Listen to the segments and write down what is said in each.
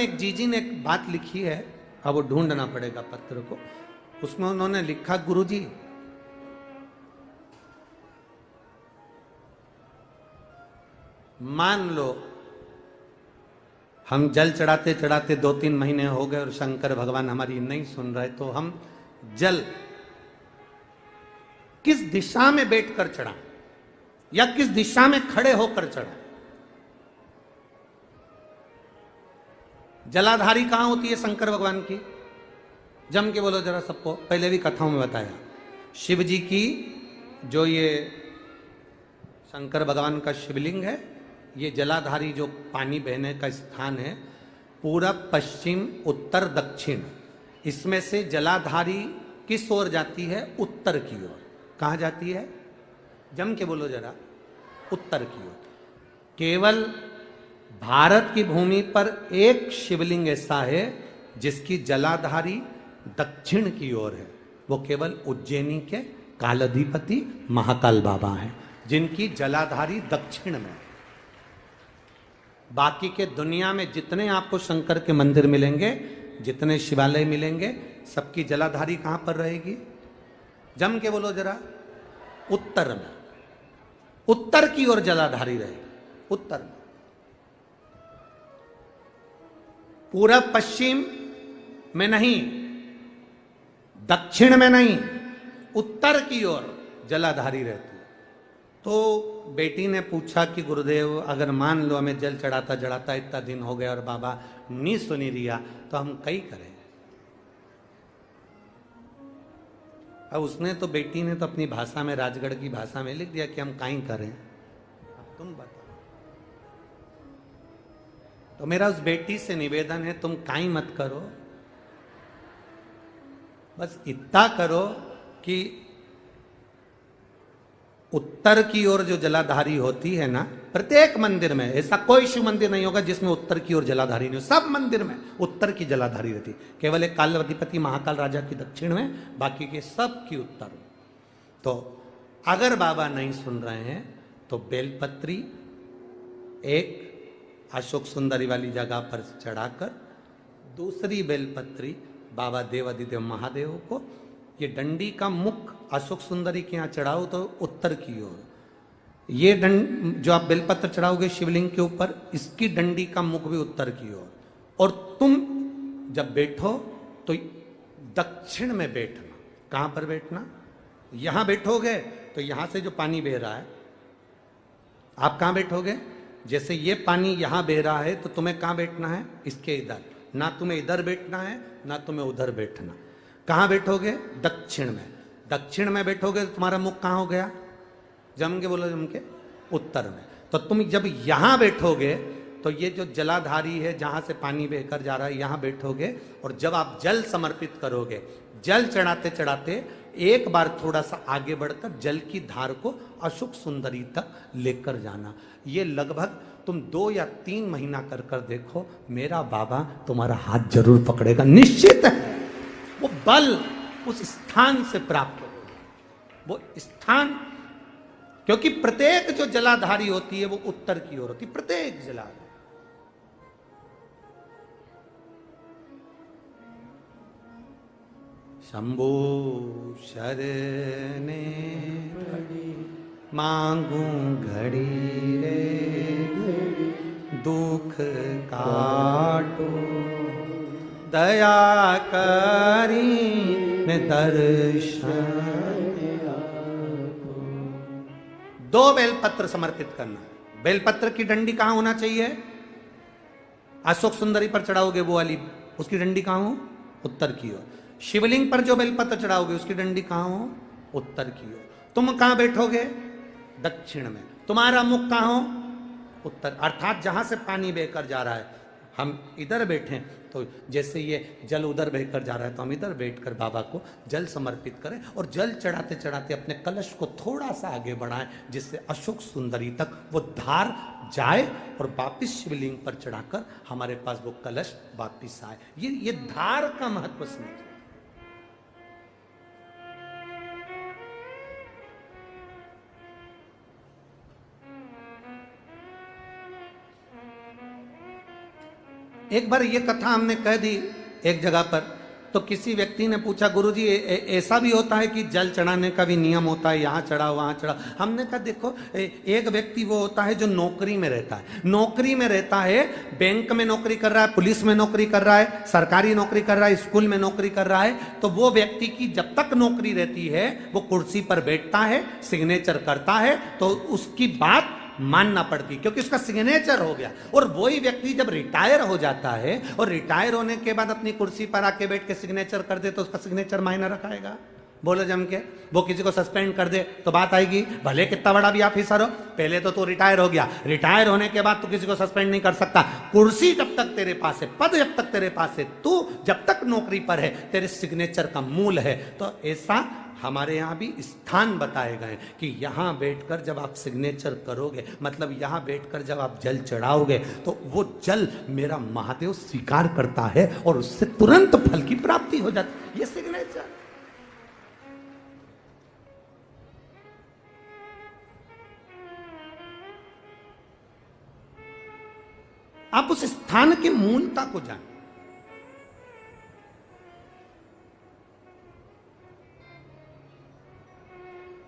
में एक जीजी ने एक बात लिखी है, अब वो ढूंढना पड़ेगा पत्र को। उसमें उन्होंने लिखा, गुरुजी मान लो हम जल चढ़ाते चढ़ाते 2-3 महीने हो गए और शंकर भगवान हमारी नहीं सुन रहे, तो हम जल किस दिशा में बैठकर चढ़ाएं या किस दिशा में खड़े होकर चढ़ाएं? जलाधारी कहां होती है शंकर भगवान की? जम के बोलो जरा सबको, पहले भी कथाओं में बताया। शिव जी की जो ये शंकर भगवान का शिवलिंग है, ये जलाधारी जो पानी बहने का स्थान है, पूरब पश्चिम उत्तर दक्षिण, इसमें से जलाधारी किस ओर जाती है? उत्तर की ओर। कहां जाती है? जम के बोलो जरा, उत्तर की ओर। केवल भारत की भूमि पर एक शिवलिंग ऐसा है जिसकी जलाधारी दक्षिण की ओर है, वो केवल उज्जैनी के कालाधिपति महाकाल बाबा हैं, जिनकी जलाधारी दक्षिण में। बाकी के दुनिया में जितने आपको शंकर के मंदिर मिलेंगे, जितने शिवालय मिलेंगे, सबकी जलाधारी कहां पर रहेगी? जम के बोलो जरा, उत्तर में। उत्तर की ओर जलाधारी रहेगी, उत्तर में। पूरब पश्चिम में नहीं, दक्षिण में नहीं, उत्तर की ओर जलाधारी रहती है। तो बेटी ने पूछा कि गुरुदेव अगर मान लो हमें जल चढ़ाता चढ़ाता इतना दिन हो गया और बाबा नहीं सुनी दिया, तो हम कई करें? अब उसने तो, बेटी ने तो अपनी भाषा में, राजगढ़ की भाषा में लिख दिया कि हम काई करें। अब तुम बताओ। तो मेरा उस बेटी से निवेदन है, तुम काई मत करो, बस इतना करो कि उत्तर की ओर जो जलाधारी होती है ना, प्रत्येक मंदिर में, ऐसा कोई शिव मंदिर नहीं होगा जिसमें उत्तर की ओर जलाधारी नहीं हो। सब मंदिर में उत्तर की जलाधारी रहती, केवल एक कालाधिपति महाकाल राजा की दक्षिण में, बाकी के सब की उत्तर में। तो अगर बाबा नहीं सुन रहे हैं तो बेलपत्री एक अशोक सुंदरी वाली जगह पर चढ़ाकर, दूसरी बेलपत्री बाबा देवादिदेव महादेव को, ये डंडी का मुख अशोक सुंदरी के यहां चढ़ाओ तो उत्तर की ओर। ये जो आप बेलपत्र चढ़ाओगे शिवलिंग के ऊपर, इसकी डंडी का मुख भी उत्तर की ओर। और तुम जब बैठो तो दक्षिण में बैठना। कहां पर बैठना? यहां बैठोगे तो यहां से जो पानी बह रहा है, आप कहां बैठोगे? जैसे ये पानी यहां बह रहा है तो तुम्हें कहां बैठना है? इसके इधर। ना तुम्हें इधर बैठना है, ना तुम्हें उधर बैठना। कहां बैठोगे? दक्षिण में। दक्षिण में बैठोगे तो तुम्हारा मुख कहां हो गया? जम के बोलो, जम के, उत्तर में। तो तुम जब यहां बैठोगे तो ये जो जलाधारी है जहां से पानी बहकर जा रहा है, यहां बैठोगे। और जब आप जल समर्पित करोगे, जल चढ़ाते चढ़ाते एक बार थोड़ा सा आगे बढ़कर जल की धार को अशोक सुंदरी तक लेकर जाना। ये लगभग तुम 2 या 3 महीना कर कर देखो, मेरा बाबा तुम्हारा हाथ जरूर पकड़ेगा, निश्चित है। वो बल उस स्थान से प्राप्त होगा, वो स्थान, क्योंकि प्रत्येक जो जलाधारी होती है वो उत्तर की ओर होती है, प्रत्येक जलाधारी। शंभो शरणे मांगू घड़ी रे, दुख काटो दया करी दर्शन। 2 बेलपत्र समर्पित करना। बेलपत्र की डंडी कहां होना चाहिए? अशोक सुंदरी पर चढ़ाओगे वो वाली, उसकी डंडी कहां हो? उत्तर की ओर। शिवलिंग पर जो बेलपत्र चढ़ाओगे उसकी डंडी कहां हो? उत्तर की ओर। तुम कहां बैठोगे? दक्षिण में। तुम्हारा मुख कहां हो? उत्तर। अर्थात जहां से पानी बहकर जा रहा है, हम इधर बैठे तो जैसे ये जल उधर बहकर जा रहा है तो हम इधर बैठकर बाबा को जल समर्पित करें। और जल चढ़ाते चढ़ाते अपने कलश को थोड़ा सा आगे बढ़ाएं, जिससे अशोक सुंदरी तक वो धार जाए और वापिस शिवलिंग पर चढ़ाकर हमारे पास वो कलश वापिस आए। ये धार का महत्व समझो। एक बार ये कथा हमने कह दी एक जगह पर, तो किसी व्यक्ति ने पूछा, गुरुजी ऐसा भी होता है कि जल चढ़ाने का भी नियम होता है, यहाँ चढ़ाओ वहाँ चढ़ाओ? हमने कहा देखो, एक व्यक्ति वो होता है जो नौकरी में रहता है, नौकरी में रहता है, बैंक में नौकरी कर रहा है, पुलिस में नौकरी कर रहा है, सरकारी नौकरी कर रहा है, स्कूल में नौकरी कर रहा है, तो वो व्यक्ति की जब तक नौकरी रहती है वो कुर्सी पर बैठता है, सिग्नेचर करता है, तो उसकी बात मानना पड़ती, क्योंकि उसका सिग्नेचर हो गया। और वही व्यक्ति जब रिटायर हो जाता है और रिटायर होने के बाद अपनी कुर्सी पर आके बैठ के सिग्नेचर कर दे, तो उसका सिग्नेचर मायना रखाएगा? बोलो जम के। वो किसी को सस्पेंड कर दे तो बात आएगी, भले कितना बड़ा भी ऑफिसर हो, पहले तो तू रिटायर हो गया, रिटायर होने के बाद तू किसी को सस्पेंड नहीं कर सकता। कुर्सी जब तक तेरे पास है, पद जब तक तेरे पास है, तू जब तक नौकरी पर है, तेरे सिग्नेचर का मूल है। तो ऐसा हमारे यहाँ भी स्थान बताए गए कि यहाँ बैठकर जब आप सिग्नेचर करोगे, मतलब यहाँ बैठकर जब आप जल चढ़ाओगे, तो वो जल मेरा महादेव स्वीकार करता है और उससे तुरंत फल की प्राप्ति हो जाती है। ये सिग्नेचर। आप उस स्थान की मूलता को जानें।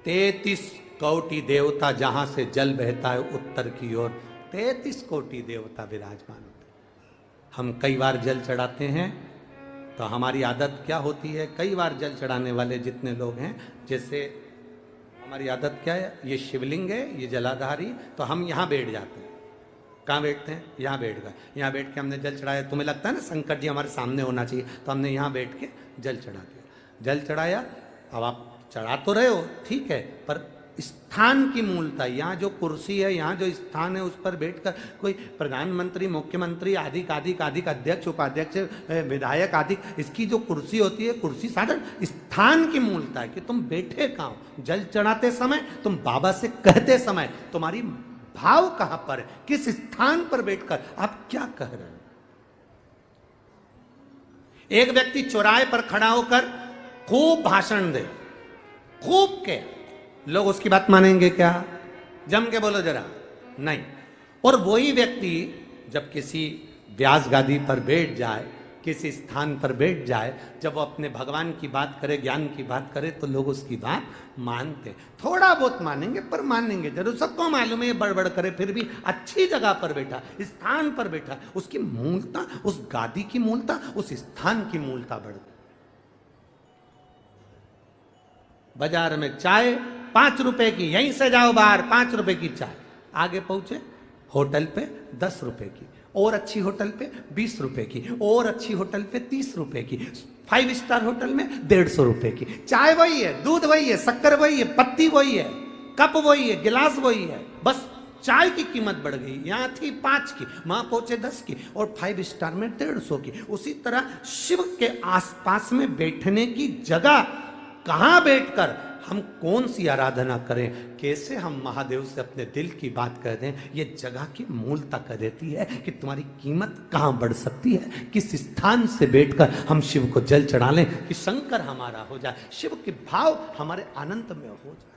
तैतीस कोटि देवता जहां से जल बहता है उत्तर की ओर, 33 कोटि देवता विराजमान होते हैं। हम कई बार जल चढ़ाते हैं, तो हमारी आदत क्या होती है, कई बार जल चढ़ाने वाले जितने लोग हैं, जैसे हमारी आदत क्या है, ये शिवलिंग है, ये जलाधारी, तो हम यहाँ बैठ जाते हैं। कहाँ बैठते हैं? यहाँ बैठ गए, यहाँ बैठ के हमने जल चढ़ाया। तुम्हें लगता है ना शंकर जी हमारे सामने होना चाहिए, तो हमने यहाँ बैठ के जल चढ़ा दिया। जल चढ़ाया, अब आप चढ़ा तो रहे हो, ठीक है, पर स्थान की मूलता, यहाँ जो कुर्सी है, यहाँ जो स्थान है, उस पर बैठकर कोई प्रधानमंत्री, मुख्यमंत्री, आदि अध्यक्ष, उपाध्यक्ष, विधायक आदि, इसकी जो कुर्सी होती है, कुर्सी साधन स्थान की मूलता है कि तुम बैठे कहाँ हो। जल चढ़ाते समय, तुम बाबा से कहते समय, तुम्हारी भाव कहां पर है, किस स्थान पर बैठकर आप क्या कह रहे हो। एक व्यक्ति चौराहे पर खड़ा होकर खूब भाषण दे, खूब के, लोग उसकी बात मानेंगे क्या? जम के बोलो जरा, नहीं। और वही व्यक्ति जब किसी व्यास गादी पर बैठ जाए, किसी स्थान पर बैठ जाए, जब वो अपने भगवान की बात करे, ज्ञान की बात करे, तो लोग उसकी बात मानते, थोड़ा बहुत मानेंगे पर मानेंगे जरूर। सबको मालूम है ये बड़बड़ करे, फिर भी अच्छी जगह पर बैठा, स्थान पर बैठा, उसकी मूलता, उस गादी की मूलता, उस स्थान की मूलता बढ़ गई। बाजार में चाय 5 रुपए की, यहीं से जाओ बाहर 5 रुपए की चाय, आगे पहुंचे होटल पे 10 रुपए की, और अच्छी होटल पे 20 रुपए की, और अच्छी होटल पे 30 रुपए की, 5 स्टार होटल में 150 रुपए की। चाय वही है, दूध वही है, शक्कर वही है, पत्ती वही है, कप वही है, गिलास वही है, बस चाय की कीमत बढ़ गई। यहां थी 5 की, वहां पहुंचे 10 की, और 5 स्टार में 150 की। उसी तरह शिव के आसपास में बैठने की जगह, कहां बैठकर हम कौन सी आराधना करें, कैसे हम महादेव से अपने दिल की बात कह दें, ये जगह की मूलता कह देती है कि तुम्हारी कीमत कहां बढ़ सकती है। किस स्थान से बैठकर हम शिव को जल चढ़ा लें कि शंकर हमारा हो जाए, शिव के भाव हमारे आनंद में हो जाए।